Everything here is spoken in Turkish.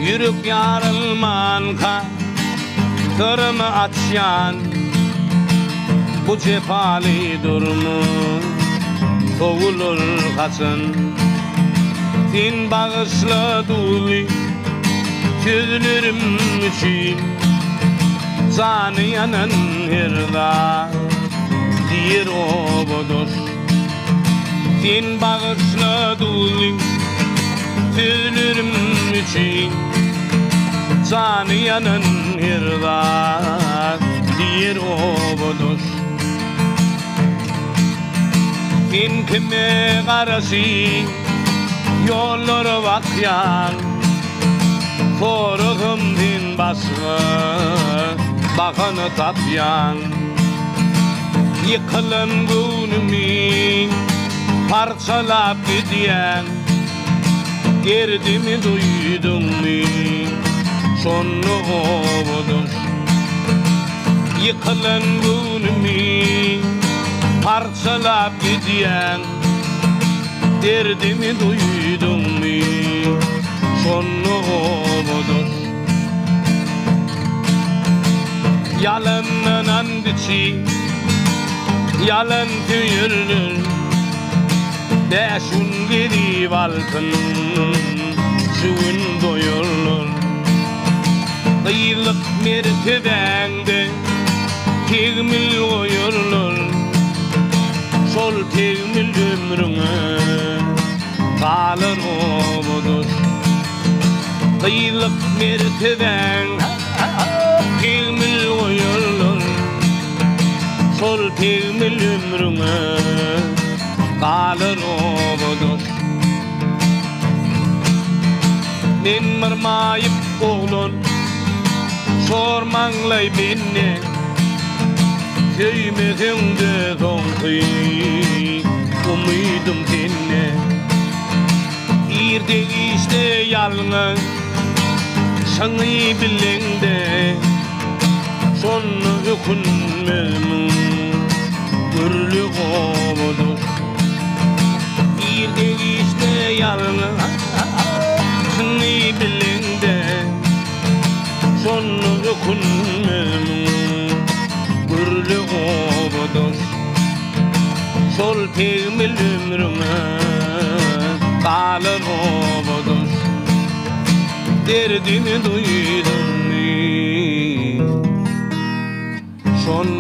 Yürük yarılmanka kırmı açyan bu cephali durumu kovulur kaçın Din bağışla duli tüzülürüm için Canı yanan hirda dir o bodoş Din bağışla duli tüzülürüm için Canı yanan hirda dir o bodoş Din kime karşı yolları bakyan Koruğum din başı bakanı tapyan Yıkılan günümü parçalap gidiyen Derdimi duydum mu sonu obudur Yıkılan günümü parçalap gidiyen Derdimi duydum mu sonu obudur Yalanın andıçı yalan tüyürlür Beşun gidip altın suyun doyurlur Kıyılık mertebende tegmil koyurlur Sol tegmil ömrüne kalır obudur Kıyılık mertebende tegmil koyurlur Sol tegmil ömrüne kalır obudur Men mırmayıp oğlun sormanlay beni Köymekinde zonqı umidum senne İrde işte yalnız şanı bilende Sonu ökünmezmin gürlü obudur İrde işte yalnız şanı bilende Sonu ökünmezmin gürlü obudur Sol tegmil ömrüne kalır obudur Derdimi duydum mu son